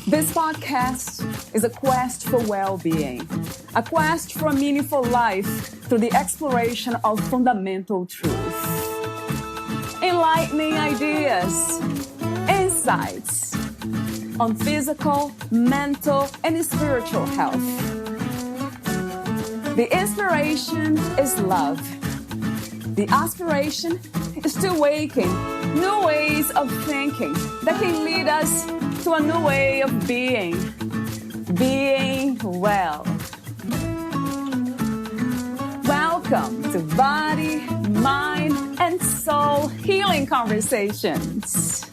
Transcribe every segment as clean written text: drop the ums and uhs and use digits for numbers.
This podcast is a quest for well-being, a quest for a meaningful life through the exploration of fundamental truth. Enlightening ideas, insights on physical, mental, and spiritual health. The inspiration is love. The aspiration is to awaken new ways of thinking that can lead us to a new way of being well. Welcome to Body, Mind, and Soul Healing Conversations.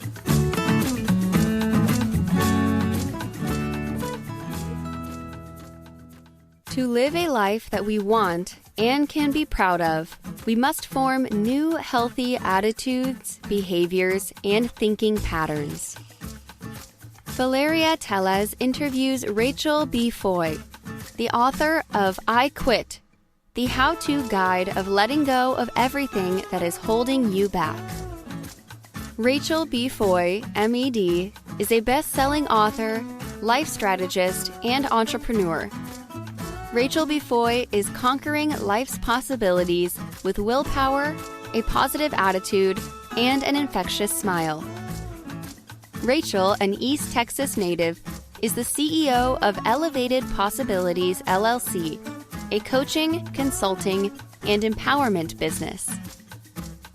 To live a life that we want and can be proud of, we must form new healthy attitudes, behaviors, and thinking patterns. Valeria Teles interviews Rachel B-Foy, the author of iQUIT, the how-to guide of letting go of everything that is holding you back. Rachel B-Foy, MED, is a best-selling author, life strategist, and entrepreneur. Rachel B-Foy is conquering life's possibilities with willpower, a positive attitude, and an infectious smile. Rachel, an East Texas native, is the CEO of Elevated Possibilities, LLC, a coaching, consulting, and empowerment business.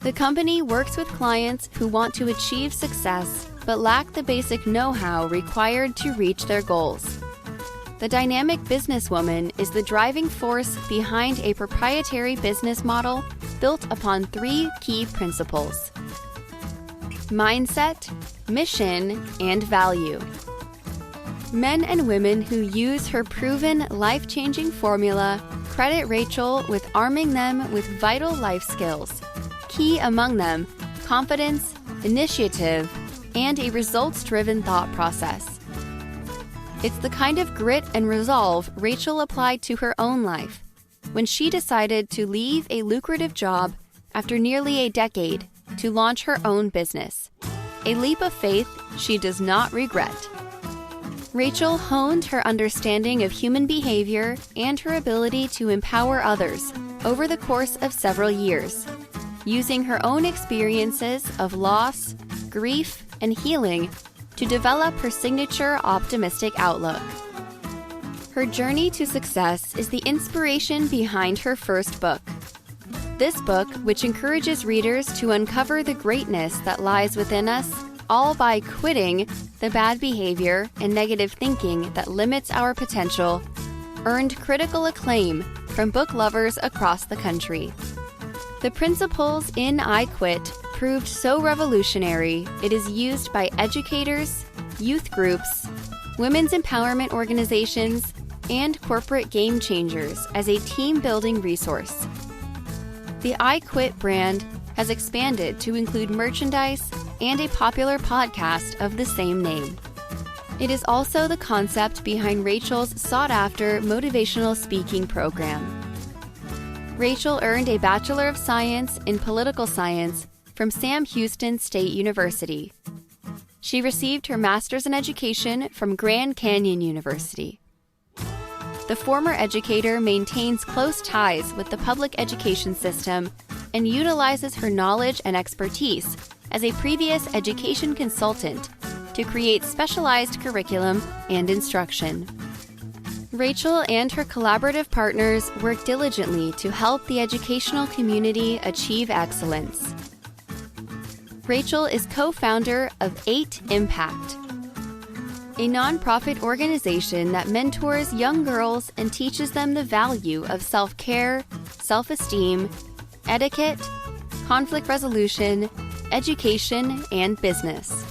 The company works with clients who want to achieve success but lack the basic know-how required to reach their goals. The dynamic businesswoman is the driving force behind a proprietary business model built upon three key principles: mindset, mission, and value. Men and women who use her proven life-changing formula credit Rachel with arming them with vital life skills, key among them confidence, initiative, and a results-driven thought process. It's the kind of grit and resolve Rachel applied to her own life when she decided to leave a lucrative job after nearly a decade to launch her own business. A leap of faith she does not regret. Rachel honed her understanding of human behavior and her ability to empower others over the course of several years, using her own experiences of loss, grief, and healing to develop her signature optimistic outlook. Her journey to success is the inspiration behind her first book. This book, which encourages readers to uncover the greatness that lies within us, all by quitting the bad behavior and negative thinking that limits our potential, earned critical acclaim from book lovers across the country. The principles in iQUIT proved so revolutionary, it is used by educators, youth groups, women's empowerment organizations, and corporate game changers as a team-building resource. The iQUIT brand has expanded to include merchandise and a popular podcast of the same name. It is also the concept behind Rachel's sought-after motivational speaking program. Rachel earned a Bachelor of Science in Political Science from Sam Houston State University. She received her Master's in Education from Grand Canyon University. The former educator maintains close ties with the public education system and utilizes her knowledge and expertise as a previous education consultant to create specialized curriculum and instruction. Rachel and her collaborative partners work diligently to help the educational community achieve excellence. Rachel is co-founder of 8 Impact, a nonprofit organization that mentors young girls and teaches them the value of self-care, self-esteem, etiquette, conflict resolution, education, and business.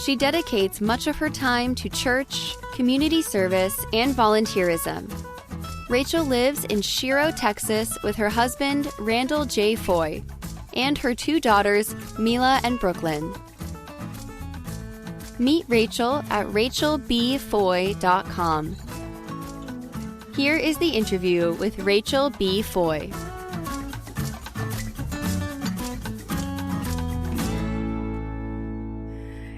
She dedicates much of her time to church, community service, and volunteerism. Rachel lives in Shiro, Texas with her husband, Randall J. Foy, and her 2 daughters, Mila and Brooklyn. Meet Rachel at rachelbfoy.com. Here is the interview with Rachel B-Foy.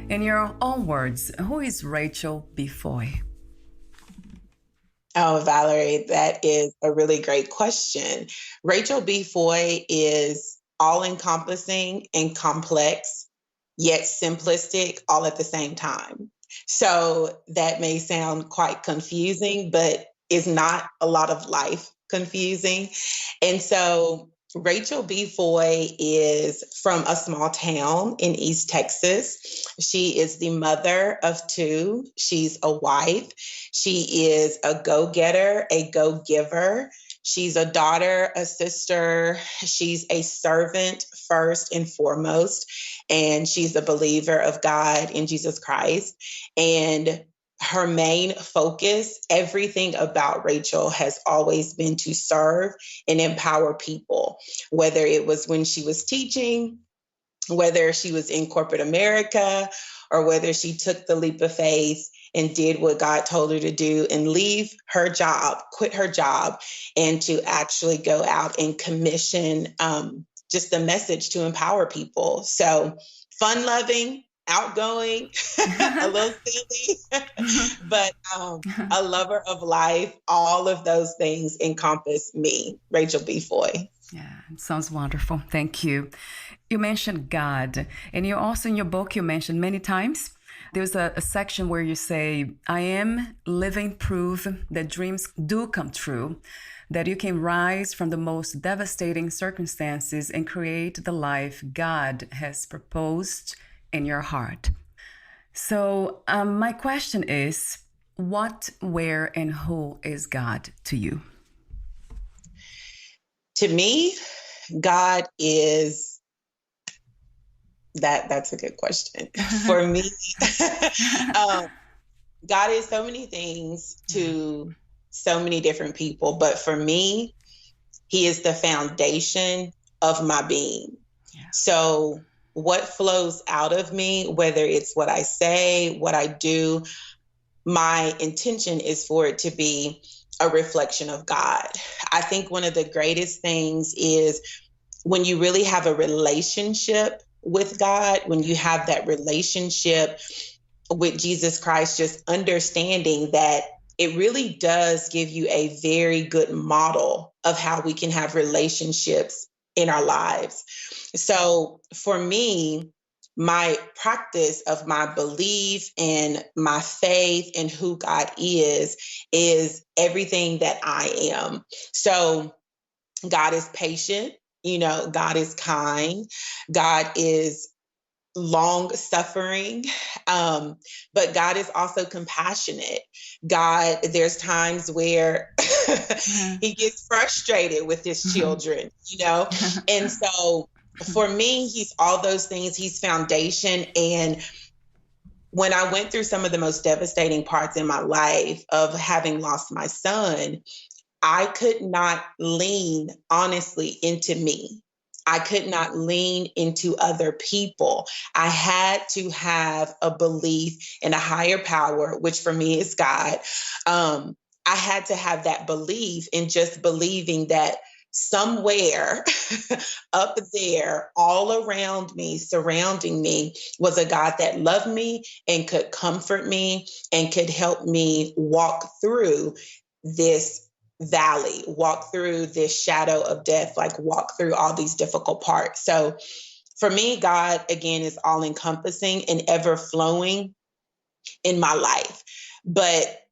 In your own words, who is Rachel B-Foy? Oh, Valerie, that is a really great question. Rachel B-Foy is all encompassing and complex, yet simplistic all at the same time. So that may sound quite confusing, but is not a lot of life confusing. And so Rachel B-Foy is from a small town in East Texas. She is the mother of two. She's a wife. She is a go-getter, a go-giver. She's a daughter, a sister. She's a servant first and foremost. And she's a believer of God in Jesus Christ. And her main focus, everything about Rachel has always been to serve and empower people, whether it was when she was teaching, whether she was in corporate America, or whether she took the leap of faith and did what God told her to do and leave her job, quit her job, and to actually go out and commission just a message to empower people. So fun loving, outgoing, a little silly, but a lover of life. All of those things encompass me, Rachel B-Foy. Yeah, it sounds wonderful. Thank you. You mentioned God, and you also in your book, you mentioned many times, there's a section where you say, I am living proof that dreams do come true, that you can rise from the most devastating circumstances and create the life God has proposed in your heart. So my question is, what, where, and who is God to you? To me, God is that's a good question. For me, God is so many things to so many different people, but for me, he is the foundation of my being. Yeah. So what flows out of me, whether it's what I say, what I do, my intention is for it to be a reflection of God. I think one of the greatest things is when you really have a relationship with God, when you have that relationship with Jesus Christ, just understanding that it really does give you a very good model of how we can have relationships in our lives. So for me, my practice of my belief and my faith in who God is everything that I am. So God is patient, God is kind, God is long suffering, but God is also compassionate. God, there's times where he gets frustrated with his children, and so for me, he's all those things. He's foundation. And when I went through some of the most devastating parts in my life of having lost my son, I could not lean honestly into me. I could not lean into other people. I had to have a belief in a higher power, which for me is God. I had to have that belief in just believing that somewhere up there, all around me, surrounding me, was a God that loved me and could comfort me and could help me walk through this valley, walk through this shadow of death, like walk through all these difficult parts. So for me, God, again, is all encompassing and ever flowing in my life. But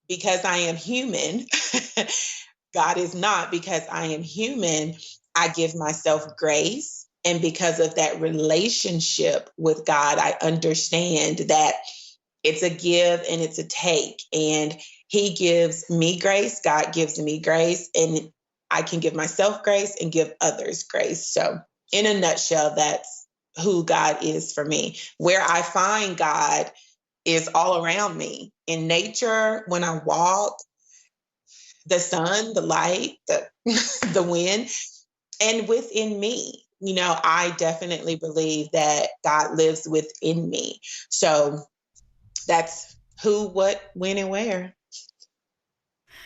because I am human, God is not. Because I am human, I give myself grace. And because of that relationship with God, I understand that it's a give and it's a take. And he gives me grace. God gives me grace. And I can give myself grace and give others grace. So in a nutshell, that's who God is for me. Where I find God is all around me. In nature, when I walk, the sun, the light, the wind, and within me. I definitely believe that God lives within me. So that's who, what, when, and where.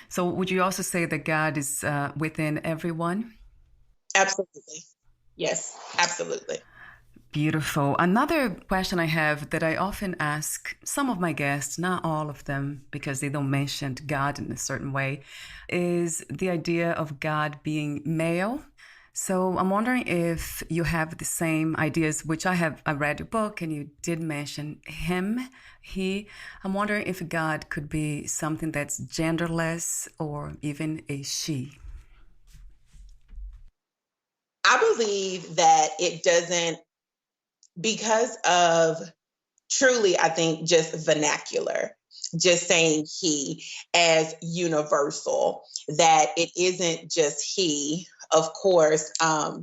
So would you also say that God is within everyone? Absolutely. Yes, absolutely. Beautiful. Another question I have that I often ask some of my guests, not all of them, because they don't mention God in a certain way, is the idea of God being male. So I'm wondering if you have the same ideas, which I have. I read your book and you did mention him, he. I'm wondering if God could be something that's genderless or even a she. I believe that it doesn't, because of truly, I think, just vernacular, just saying he as universal, that it isn't just he. Of course, I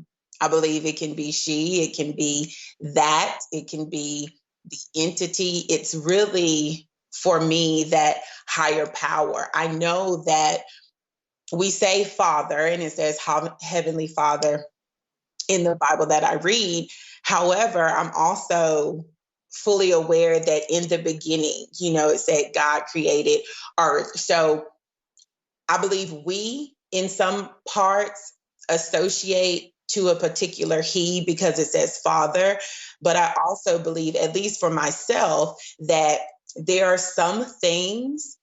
believe it can be she, it can be that, it can be the entity. It's really, for me, that higher power. I know that we say Father, and it says Heavenly Father in the Bible that I read. However, I'm also fully aware that in the beginning, it said God created earth. So I believe we, in some parts, associate to a particular he because it says father. But I also believe, at least for myself, that there are some things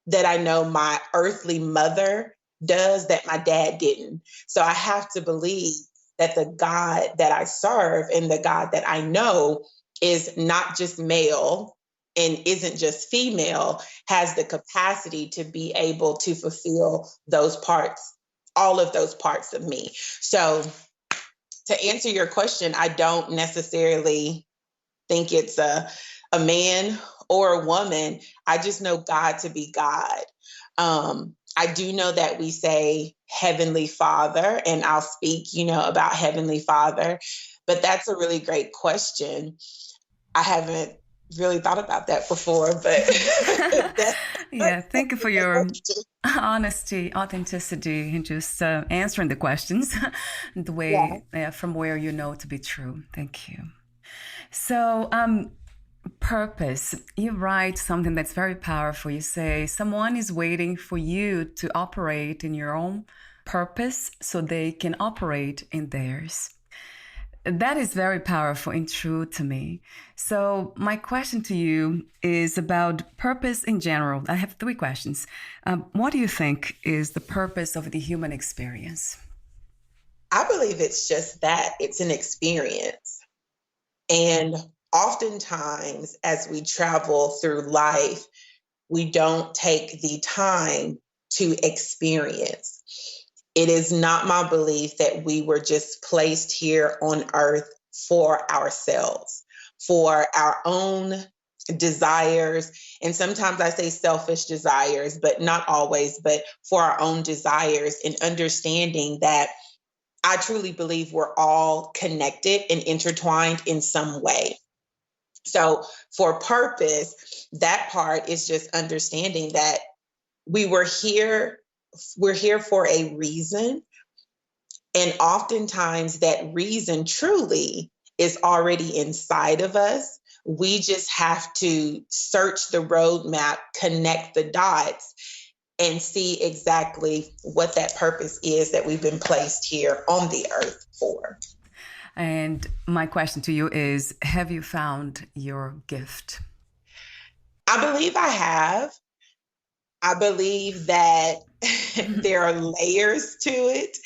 that I know my earthly mother does that my dad didn't. So I have to believe that the God that I serve and the God that I know is not just male and isn't just female, has the capacity to be able to fulfill those parts, all of those parts of me. So to answer your question, I don't necessarily think it's a man or a woman. I just know God to be God. I do know that we say Heavenly Father, and I'll speak, about Heavenly Father, but that's a really great question. I haven't really thought about that before, but Yeah, thank you for your honesty, authenticity, and just answering the questions the way from where you know to be true. Thank you. So, purpose. You write something that's very powerful. You say, someone is waiting for you to operate in your own purpose so they can operate in theirs. That is very powerful and true to me. So my question to you is about purpose in general. I have three questions. What do you think is the purpose of the human experience? I believe it's just that. It's an experience. And oftentimes, as we travel through life, we don't take the time to experience. It is not my belief that we were just placed here on earth for ourselves, for our own desires. And sometimes I say selfish desires, but not always, but for our own desires, and understanding that I truly believe we're all connected and intertwined in some way. So for purpose, that part is just understanding that we were here, we're here for a reason. And oftentimes that reason truly is already inside of us. We just have to search the roadmap, connect the dots, and see exactly what that purpose is that we've been placed here on the earth for. And my question to you is, have you found your gift? I believe I have. I believe that there are layers to it.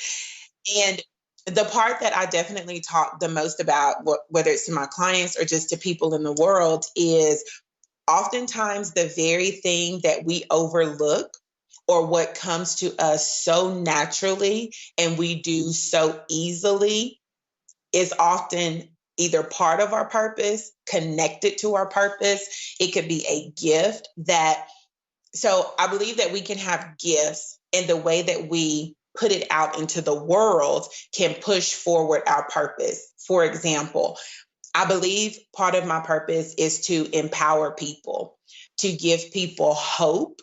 And the part that I definitely talk the most about, whether it's to my clients or just to people in the world, is oftentimes the very thing that we overlook or what comes to us so naturally and we do so easily is often either part of our purpose, connected to our purpose. It could be a gift that, so I believe that we can have gifts, and the way that we put it out into the world can push forward our purpose. For example, I believe part of my purpose is to empower people, to give people hope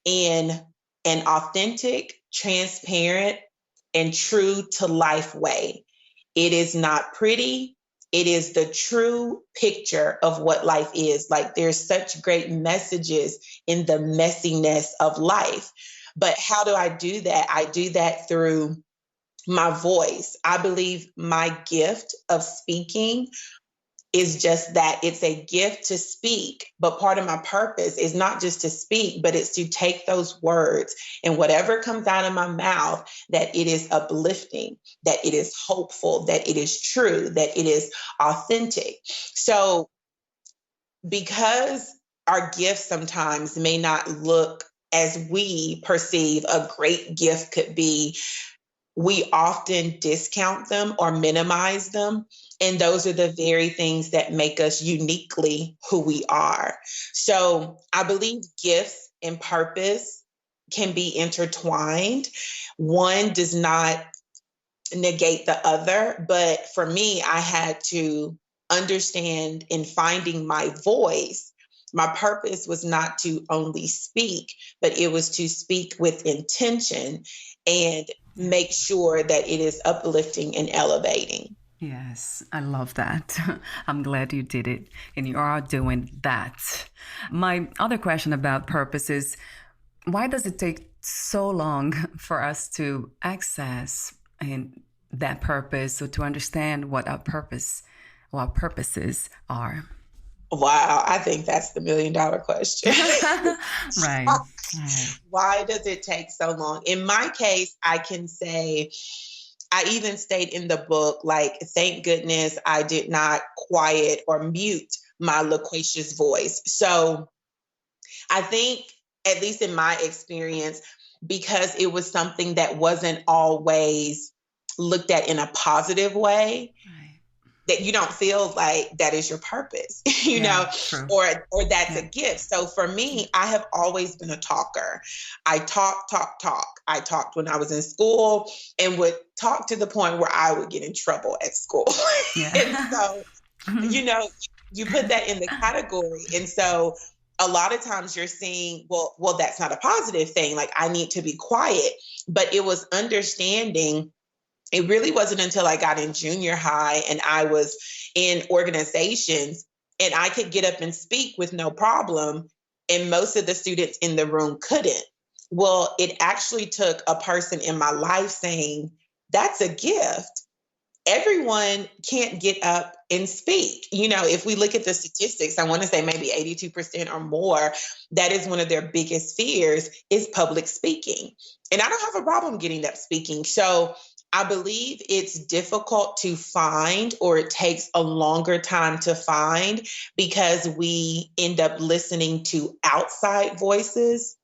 in an authentic, transparent, and true to life way. It is not pretty. It is the true picture of what life is. Like, there's such great messages in the messiness of life. But how do I do that? I do that through my voice. I believe my gift of speaking is just that it's a gift to speak. But part of my purpose is not just to speak, but it's to take those words and whatever comes out of my mouth, that it is uplifting, that it is hopeful, that it is true, that it is authentic. So because our gifts sometimes may not look as we perceive a great gift could be, we often discount them or minimize them. And those are the very things that make us uniquely who we are. So I believe gifts and purpose can be intertwined. One does not negate the other. But for me, I had to understand in finding my voice, my purpose was not to only speak, but it was to speak with intention and make sure that it is uplifting and elevating. Yes, I love that. I'm glad you did it and you are doing that. My other question about purpose is, why does it take so long for us to access and that purpose, or to understand what our purposes are? Wow, I think that's the $1 million question. Right. Why does it take so long? In my case, I can say, I even state in the book, like, thank goodness I did not quiet or mute my loquacious voice. So I think, at least in my experience, because it was something that wasn't always looked at in a positive way, Right. that you don't feel like that is your purpose, you know, True. or that's a gift. So for me, I have always been a talker. I talk. I talked when I was in school and would talk to the point where I would get in trouble at school. Yeah. And so, you know, you put that in the category. And so a lot of times you're seeing, well, that's not a positive thing. Like, I need to be quiet. But it was understanding. It really wasn't until I got in junior high and I was in organizations and I could get up and speak with no problem. And most of the students in the room couldn't. Well, it actually took a person in my life saying, that's a gift. Everyone can't get up and speak. You know, if we look at the statistics, I want to say maybe 82% or more, that is one of their biggest fears, is public speaking. And I don't have a problem getting up speaking. So I believe it's difficult to find, or it takes a longer time to find, because we end up listening to outside voices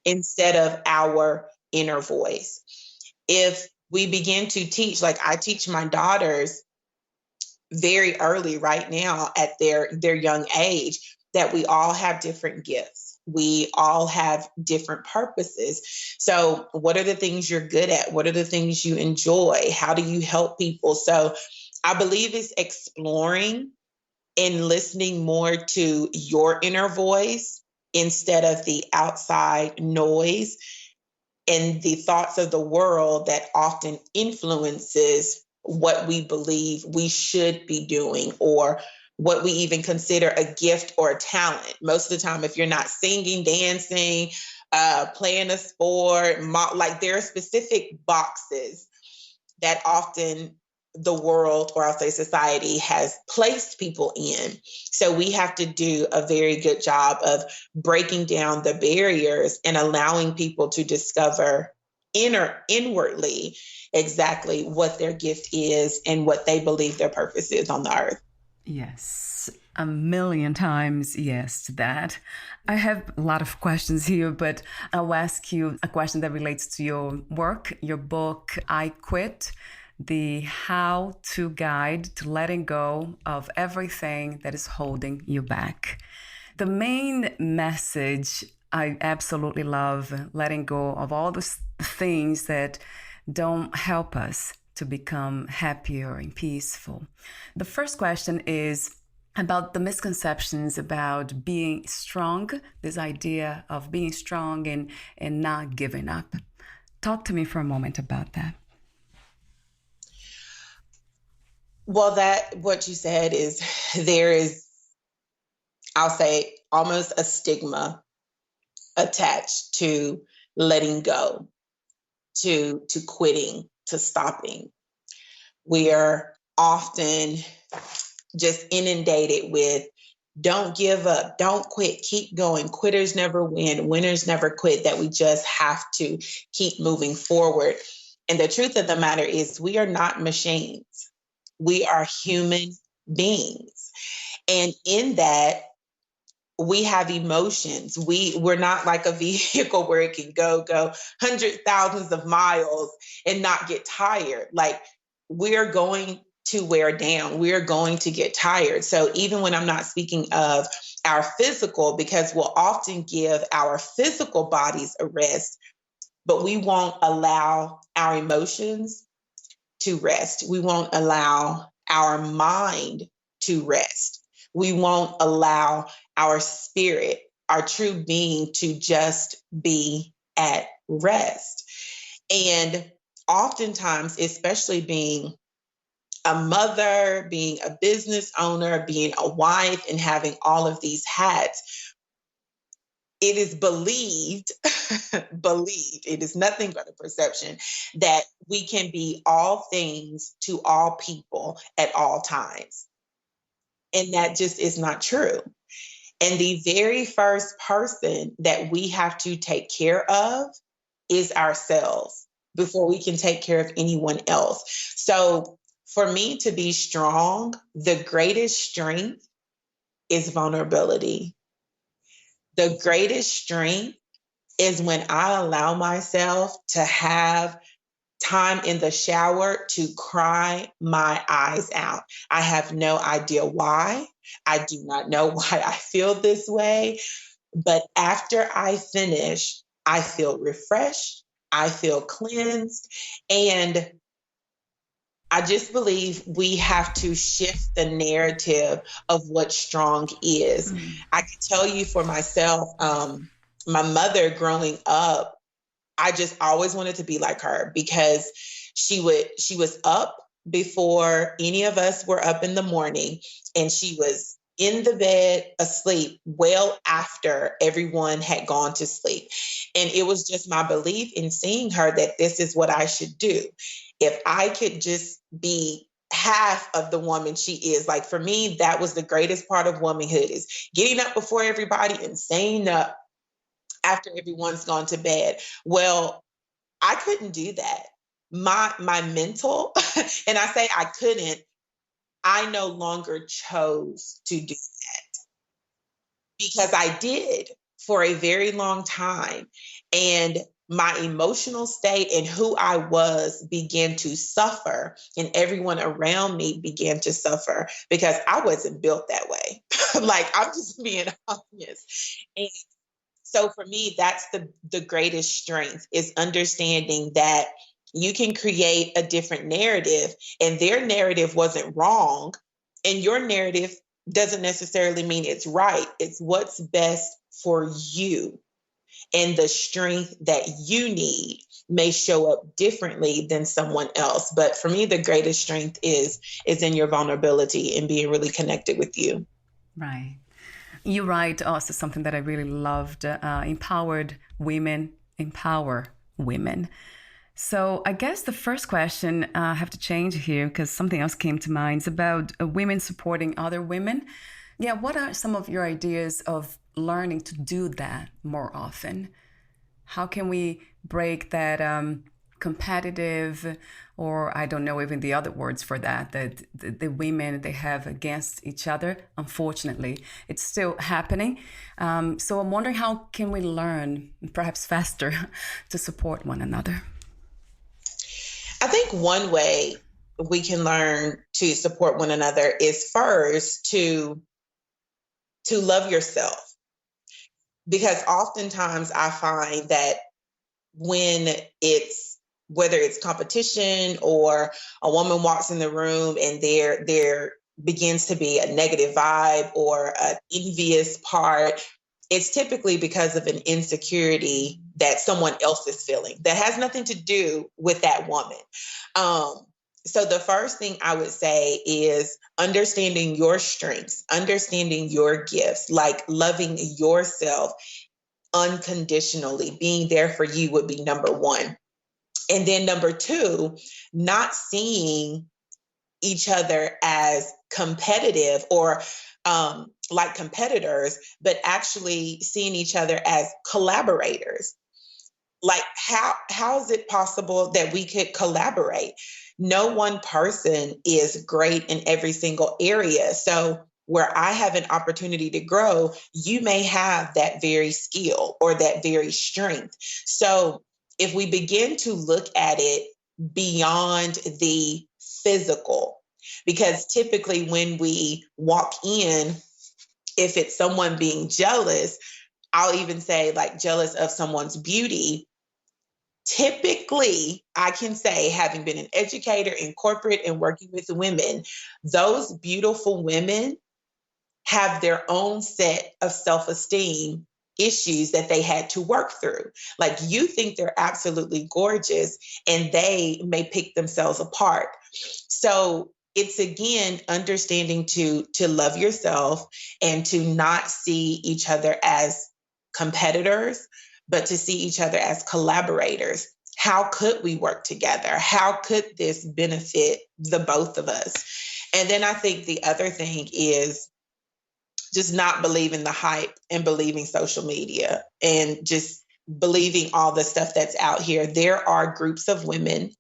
instead of our inner voice. If we begin to teach, like I teach my daughters very early right now at their young age, that we all have different gifts. We all have different purposes. So what are the things you're good at? What are the things you enjoy? How do you help people? So I believe it's exploring and listening more to your inner voice instead of the outside noise and the thoughts of the world that often influences what we believe we should be doing, or what we even consider a gift or a talent. Most of the time, if you're not singing, dancing, playing a sport, like, there are specific boxes that often the world, or I'll say society, has placed people in. So we have to do a very good job of breaking down the barriers and allowing people to discover inwardly exactly what their gift is and what they believe their purpose is on the earth. Yes, 1,000,000 times yes to that. I have a lot of questions here, but I'll ask you a question that relates to your work, your book, iQUIT, the how-to guide to letting go of everything that is holding you back. The main message I absolutely love, letting go of all the things that don't help us to become happier and peaceful. The first question is about the misconceptions about being strong, this idea of being strong and not giving up. Talk to me for a moment about that. Well, that what you said is, there is, I'll say, almost a stigma attached to letting go, to quitting, to stopping. We are often just inundated with don't give up, don't quit, keep going. Quitters never win, winners never quit, that we just have to keep moving forward. And the truth of the matter is we are not machines. We are human beings. And in that, we have emotions. We're not like a vehicle where it can go hundreds, thousands of miles and not get tired. Like, we're going to wear down. We're going to get tired. So even when I'm not speaking of our physical, because we'll often give our physical bodies a rest, but we won't allow our emotions to rest. We won't allow our mind to rest. We won't allow our spirit, our true being, to just be at rest. And oftentimes, especially being a mother, being a business owner, being a wife, and having all of these hats, it is believed, it is nothing but a perception, that we can be all things to all people at all times. And that just is not true. And the very first person that we have to take care of is ourselves before we can take care of anyone else. So for me to be strong, the greatest strength is vulnerability. The greatest strength is when I allow myself to have time in the shower to cry my eyes out. I have no idea why. I do not know why I feel this way. But after I finish, I feel refreshed. I feel cleansed. And I just believe we have to shift the narrative of what strong is. I can tell you for myself, my mother growing up, I just always wanted to be like her, because she was up before any of us were up in the morning, and she was in the bed asleep well after everyone had gone to sleep. And it was just my belief in seeing her that this is what I should do. If I could just be half of the woman she is, like, for me, that was the greatest part of womanhood, is getting up before everybody and staying up after everyone's gone to bed. Well, I couldn't do that. My mental, and I say I couldn't, I no longer chose to do that, because I did for a very long time. And my emotional state and who I was began to suffer, and everyone around me began to suffer, because I wasn't built that way. Like, I'm just being honest. And so for me, that's the greatest strength, is understanding that you can create a different narrative, and their narrative wasn't wrong. And your narrative doesn't necessarily mean it's right. It's what's best for you. And the strength that you need may show up differently than someone else. But for me, the greatest strength is in your vulnerability and being really connected with you. Right. You write also something that I really loved, empowered women empower women. So I guess the first question I have to change here, because something else came to mind. It's about women supporting other women. Yeah, what are some of your ideas of learning to do that more often? How can we break that competitive, or I don't know even the other words for that the women they have against each other? Unfortunately, it's still happening. So I'm wondering, how can we learn, perhaps faster, to support one another? I think one way we can learn to support one another is first to love yourself. Because oftentimes I find that when whether it's competition or a woman walks in the room and there begins to be a negative vibe or an envious part, it's typically because of an insecurity that someone else is feeling that has nothing to do with that woman. So the first thing I would say is understanding your strengths, understanding your gifts, like loving yourself unconditionally. Being there for you would be number one. And then number two, not seeing each other as competitive or like competitors, but actually seeing each other as collaborators. Like how is it possible that we could collaborate? No one person is great in every single area. So where I have an opportunity to grow, you may have that very skill or that very strength. So if we begin to look at it beyond the physical, because typically when we walk in, if it's someone being jealous, I'll even say like jealous of someone's beauty. Typically, I can say, having been an educator in corporate and working with women, those beautiful women have their own set of self-esteem issues that they had to work through. Like, you think they're absolutely gorgeous and they may pick themselves apart. So it's, again, understanding to love yourself and to not see each other as competitors, but to see each other as collaborators. How could we work together? How could this benefit the both of us? And then I think the other thing is just not believing the hype and believing social media and just believing all the stuff that's out here. There are groups of women,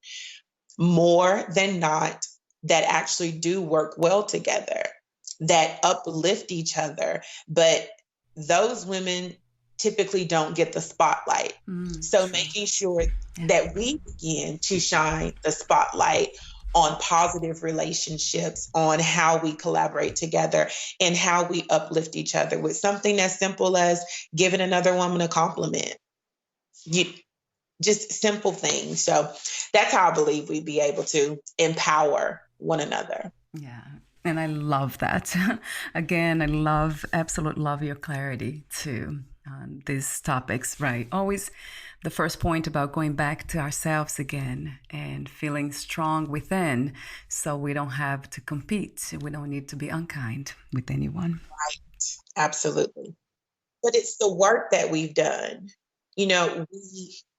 more than not, that actually do work well together, that uplift each other. But those women typically don't get the spotlight. So making sure that we begin to shine the spotlight on positive relationships, on how we collaborate together and how we uplift each other with something as simple as giving another woman a compliment. Just simple things. So that's how I believe we'd be able to empower one another. Yeah. And I love that. Again, absolutely love your clarity too on these topics, right? Always the first point about going back to ourselves again and feeling strong within so we don't have to compete. We don't need to be unkind with anyone. Right. Absolutely. But it's the work that we've done. You know,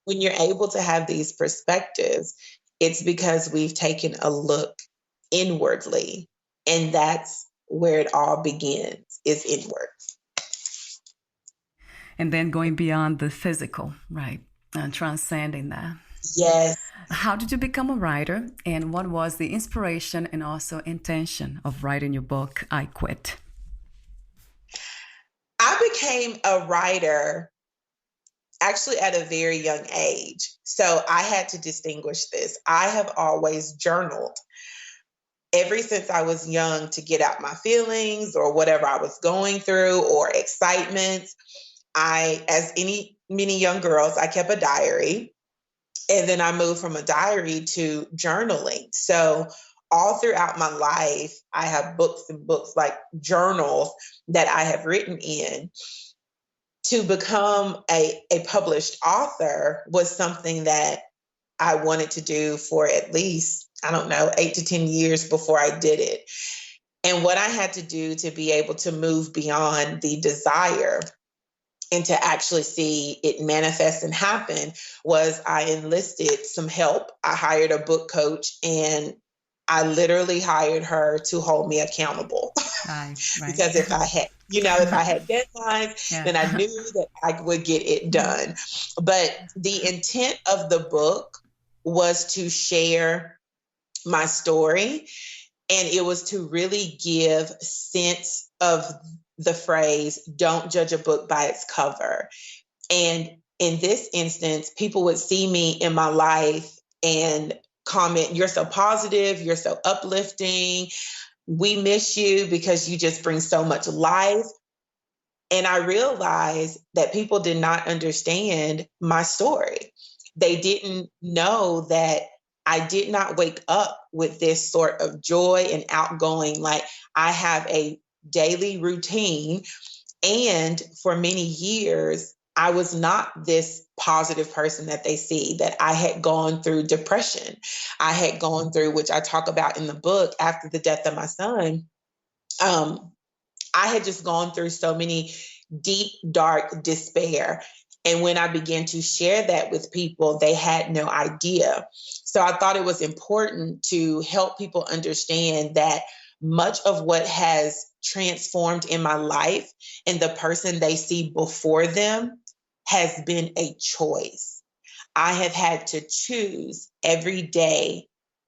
when you're able to have these perspectives, it's because we've taken a look inwardly. And that's where it all begins, is inward. And then going beyond the physical, right? And transcending that. Yes. How did you become a writer? And what was the inspiration and also intention of writing your book, iQUIT? I became a writer actually at a very young age. So I had to distinguish this. I have always journaled ever since I was young to get out my feelings or whatever I was going through or excitements. As many young girls, I kept a diary. And then I moved from a diary to journaling. So all throughout my life, I have books and books, like journals that I have written in. To become a published author was something that I wanted to do for at least, 8 to 10 years before I did it. And what I had to do to be able to move beyond the desire and to actually see it manifest and happen was I enlisted some help. I hired a book coach, and I literally hired her to hold me accountable. Right. Because if I had deadlines, then I knew that I would get it done. But the intent of the book was to share my story, and it was to really give sense of the phrase, don't judge a book by its cover. And in this instance, people would see me in my life and comment, you're so positive, you're so uplifting, we miss you because you just bring so much life. And I realized that people did not understand my story. They didn't know that I did not wake up with this sort of joy and outgoing, like I have a daily routine. And for many years, I was not this positive person that they see, that I had gone through depression. I had gone through, which I talk about in the book, after the death of my son. I had just gone through so many deep, dark despair. And when I began to share that with people, they had no idea. So I thought it was important to help people understand that much of what has transformed in my life and the person they see before them has been a choice. I have had to choose every day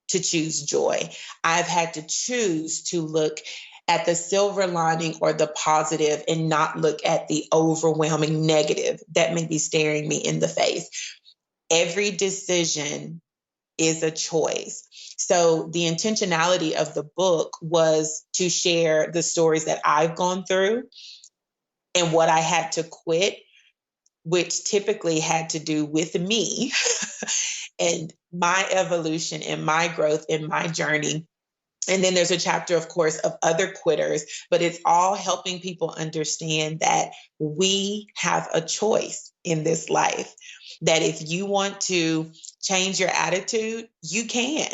to choose joy. I've had to choose to look at the silver lining or the positive and not look at the overwhelming negative that may be staring me in the face. Every decision is a choice. So the intentionality of the book was to share the stories that I've gone through and what I had to quit, which typically had to do with me and my evolution and my growth in my journey. And then there's a chapter, of course, of other quitters, but it's all helping people understand that we have a choice in this life, that if you want to change your attitude, you can.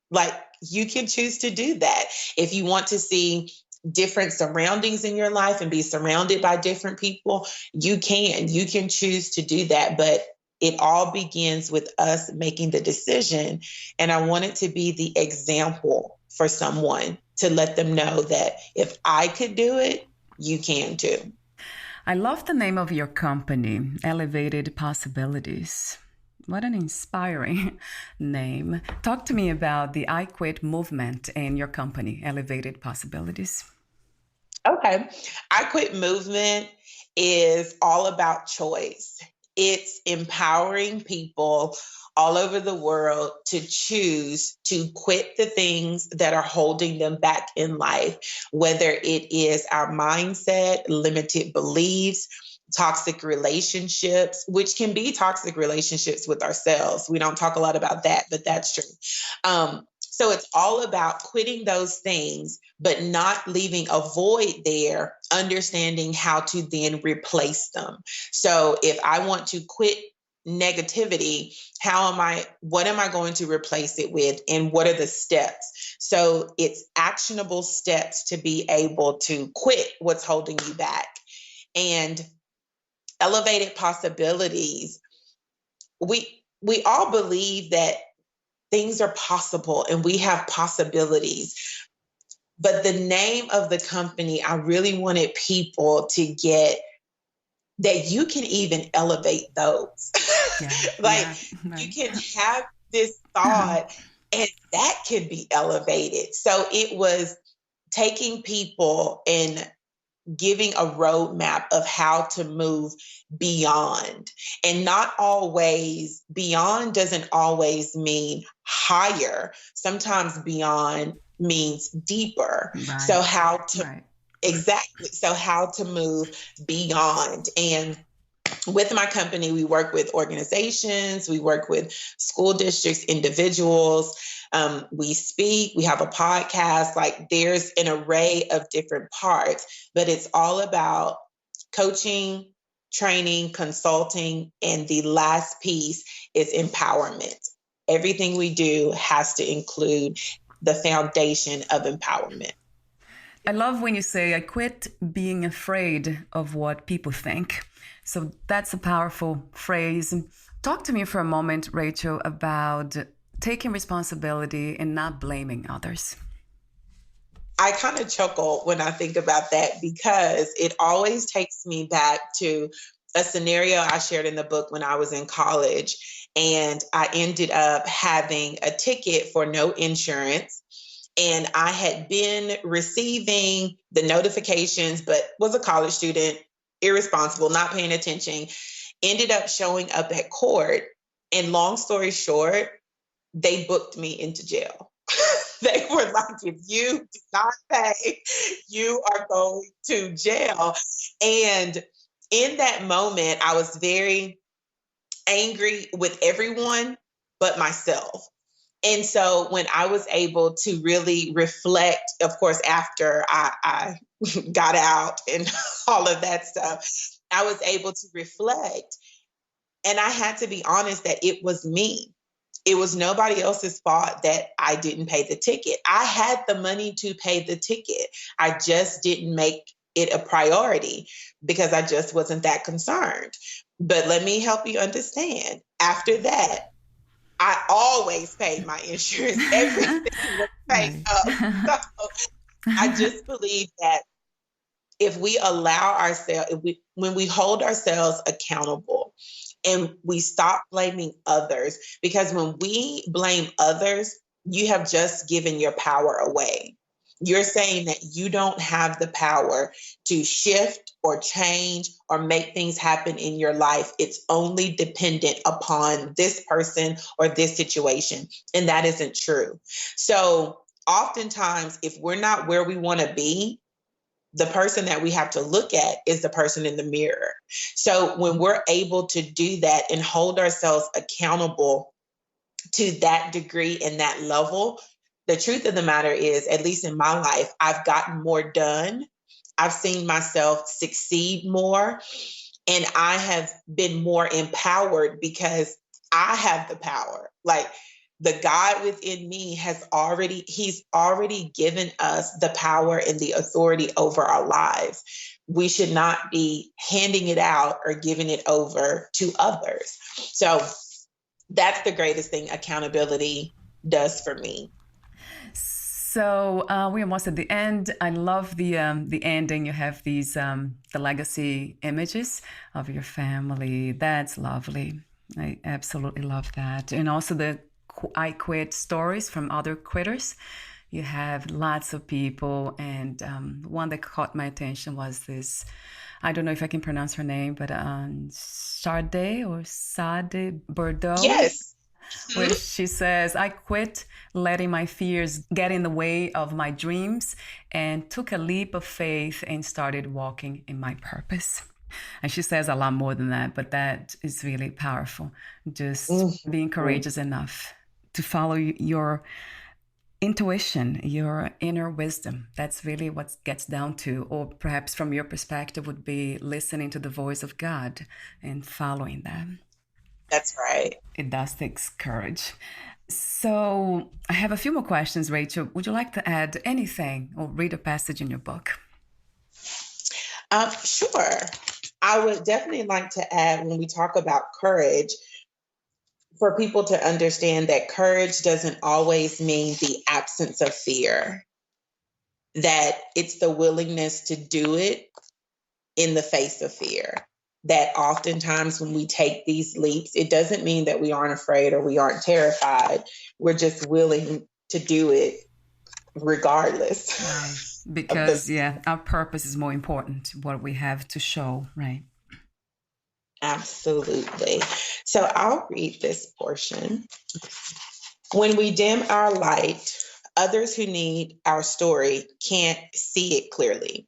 Like, you can choose to do that. If you want to see different surroundings in your life and be surrounded by different people, you can. You can choose to do that. But it all begins with us making the decision. And I want it to be the example for someone to let them know that if I could do it, you can too. I love the name of your company, Elevated Possibilities. What an inspiring name. Talk to me about the iQUIT movement and your company, Elevated Possibilities. Okay. iQUIT movement is all about choice. It's empowering people all over the world to choose to quit the things that are holding them back in life, whether it is our mindset, limited beliefs, toxic relationships, which can be toxic relationships with ourselves. We don't talk a lot about that, but that's true. So it's all about quitting those things, but not leaving a void there, understanding how to then replace them. So if I want to quit negativity, what am I going to replace it with? And what are the steps? So it's actionable steps to be able to quit what's holding you back. And elevated possibilities, we all believe that things are possible and we have possibilities. But the name of the company, I really wanted people to get that you can even elevate those. Right. You can have this thought and that can be elevated. So it was taking people and giving a roadmap of how to move beyond. And not always, beyond doesn't always mean higher. Sometimes beyond means deeper. Right. So exactly. So how to move beyond. And with my company, we work with organizations, we work with school districts, individuals. We speak, we have a podcast, like there's an array of different parts, but it's all about coaching, training, consulting, and the last piece is empowerment. Everything we do has to include the foundation of empowerment. I love when you say, I quit being afraid of what people think. So that's a powerful phrase. Talk to me for a moment, Rachel, about taking responsibility and not blaming others. I kind of chuckle when I think about that because it always takes me back to a scenario I shared in the book when I was in college. And I ended up having a ticket for no insurance. And I had been receiving the notifications, but was a college student, irresponsible, not paying attention, ended up showing up at court. And long story short, they booked me into jail. They were like, if you do not pay, you are going to jail. And in that moment, I was very angry with everyone but myself. And so when I was able to really reflect, of course, after I got out and all of that stuff, I was able to reflect. And I had to be honest that it was me. It was nobody else's fault that I didn't pay the ticket. I had the money to pay the ticket. I just didn't make it a priority because I just wasn't that concerned. But let me help you understand. After that, I always paid my insurance. Everything was paid up. So I just believe that if we allow ourselves, when we hold ourselves accountable and we stop blaming others, because when we blame others, you have just given your power away. You're saying that you don't have the power to shift or change or make things happen in your life. It's only dependent upon this person or this situation. And that isn't true. So oftentimes, if we're not where we want to be, the person that we have to look at is the person in the mirror. So when we're able to do that and hold ourselves accountable to that degree and that level, the truth of the matter is, at least in my life, I've gotten more done. I've seen myself succeed more, and I have been more empowered because I have the power. Like, the God within me he's already given us the power and the authority over our lives. We should not be handing it out or giving it over to others. So that's the greatest thing accountability does for me. So we're almost at the end. I love the ending. You have these the legacy images of your family. That's lovely. I absolutely love that. And also the iQUIT stories from other quitters. You have lots of people, and one that caught my attention was this. I don't know if I can pronounce her name, but Sade Bordeaux. Yes. Where she says, I quit letting my fears get in the way of my dreams and took a leap of faith and started walking in my purpose. And she says a lot more than that, but that is really powerful. Just being courageous enough to follow your intuition, your inner wisdom. That's really what gets down to, or perhaps from your perspective would be listening to the voice of God and following that. That's right. It does take courage. So I have a few more questions, Rachel. Would you like to add anything or read a passage in your book? Sure. I would definitely like to add, when we talk about courage, for people to understand that courage doesn't always mean the absence of fear, that it's the willingness to do it in the face of fear. That oftentimes when we take these leaps, it doesn't mean that we aren't afraid or we aren't terrified. We're just willing to do it regardless. Right. Because, our purpose is more important, what we have to show, right? Absolutely. So I'll read this portion. When we dim our light, others who need our story can't see it clearly.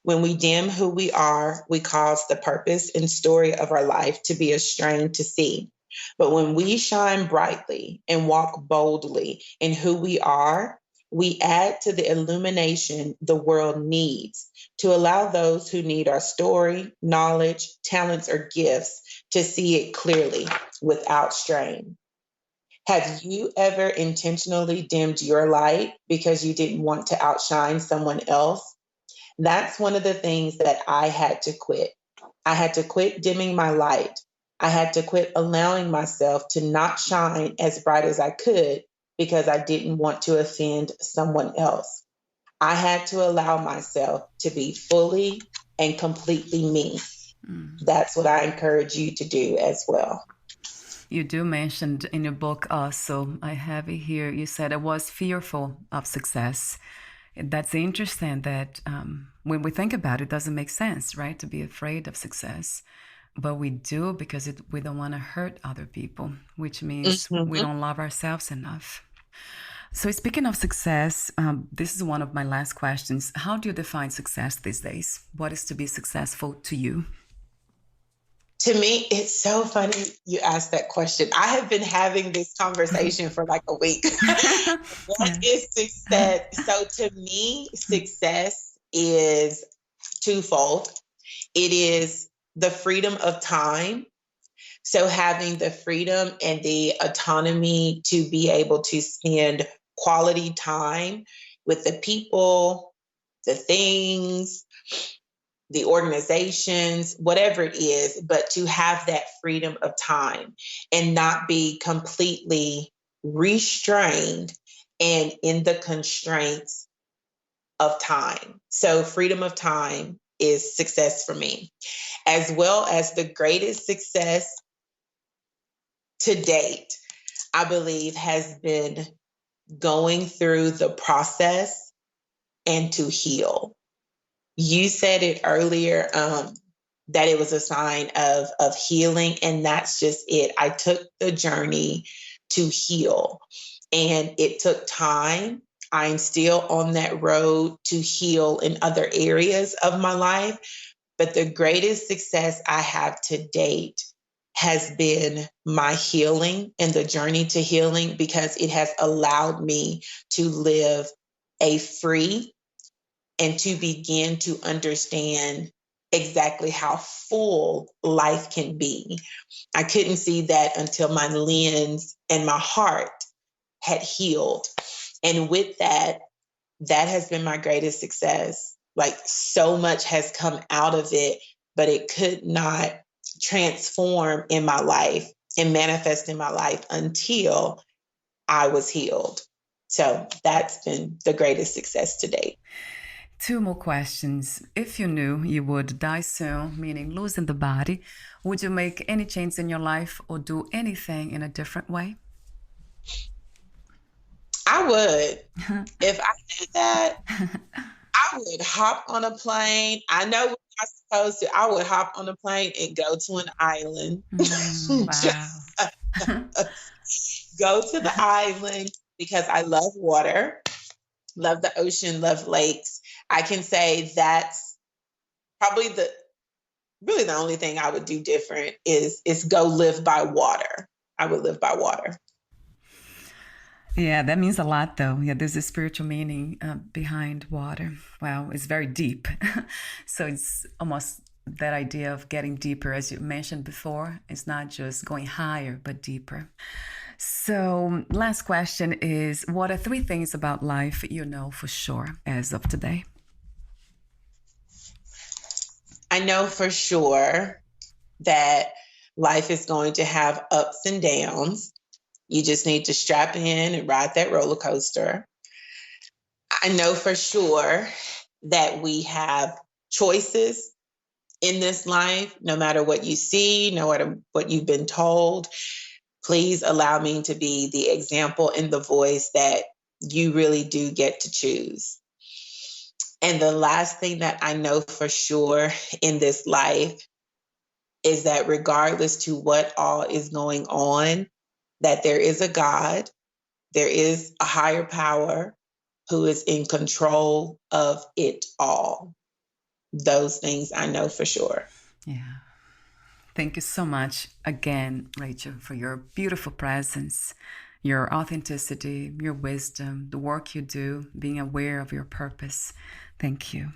When we dim who we are, we cause the purpose and story of our life to be a strain to see. But when we shine brightly and walk boldly in who we are, we add to the illumination the world needs to allow those who need our story, knowledge, talents, or gifts to see it clearly without strain. Have you ever intentionally dimmed your light because you didn't want to outshine someone else? That's one of the things that I had to quit. I had to quit dimming my light. I had to quit allowing myself to not shine as bright as I could because I didn't want to offend someone else. I had to allow myself to be fully and completely me. That's what I encourage you to do as well. You do mention in your book also, I have it here, you said I was fearful of success. That's interesting that when we think about it, it doesn't make sense, right? To be afraid of success. But we do because we don't want to hurt other people, which means we don't love ourselves enough. So speaking of success, this is one of my last questions. How do you define success these days? What is to be successful to you? To me, it's so funny you asked that question. I have been having this conversation for like a week. What is success? So to me, success is twofold. It is the freedom of time. So having the freedom and the autonomy to be able to spend quality time with the people, the things, the organizations, whatever it is, but to have that freedom of time and not be completely restrained and in the constraints of time. So freedom of time is success for me, as well as the greatest success to date, I believe, has been going through the process and to heal. You said it earlier, that it was a sign of healing, and that's just it. I took the journey to heal, and it took time. I'm still on that road to heal in other areas of my life, but the greatest success I have to date has been my healing and the journey to healing, because it has allowed me to live a free and to begin to understand exactly how full life can be. I couldn't see that until my lens and my heart had healed. And with that, that has been my greatest success. Like, so much has come out of it, but it could not transform in my life and manifest in my life until I was healed. So that's been the greatest success to date. 2 more questions. If you knew you would die soon, meaning losing the body, would you make any change in your life or do anything in a different way? I would. If I did that, I would hop on a plane. I know we're not supposed to. I would hop on a plane and go to an island. Wow. Go to the island, because I love water, love the ocean, love lakes. I can say that's probably really the only thing I would do different is go live by water. I would live by water. Yeah, that means a lot, though. Yeah, there's a spiritual meaning behind water. Wow, it's very deep. So it's almost that idea of getting deeper, as you mentioned before. It's not just going higher, but deeper. So last question is, what are 3 things about life you know for sure as of today? I know for sure that life is going to have ups and downs. You just need to strap in and ride that roller coaster. I know for sure that we have choices in this life, no matter what you see, no matter what you've been told. Please allow me to be the example and the voice that you really do get to choose. And the last thing that I know for sure in this life is that regardless to what all is going on, that there is a God, there is a higher power who is in control of it all. Those things I know for sure. Yeah. Thank you so much again, Rachel, for your beautiful presence, your authenticity, your wisdom, the work you do, being aware of your purpose. Thank you.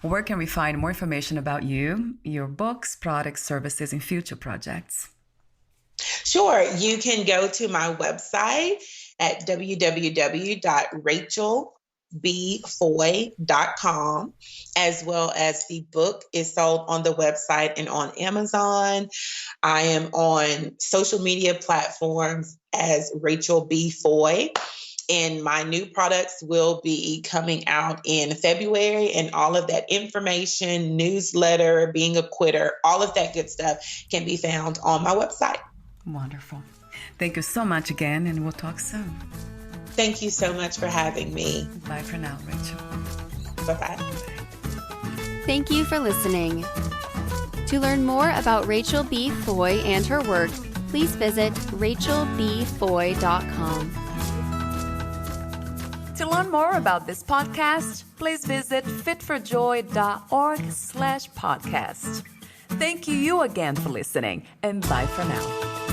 Where can we find more information about you, your books, products, services, and future projects? Sure. You can go to my website at www.rachelb.foy.com, as well as the book is sold on the website and on Amazon. I am on social media platforms as Rachel B-Foy. And my new products will be coming out in February, and all of that information, newsletter, being a quitter, all of that good stuff can be found on my website. Wonderful. Thank you so much again, and we'll talk soon. Thank you so much for having me. Bye for now, Rachel. Bye-bye. Thank you for listening. To learn more about Rachel B-Foy and her work, please visit rachelbfoy.com. To learn more about this podcast, please visit fitforjoy.org/podcast. Thank you again for listening, and bye for now.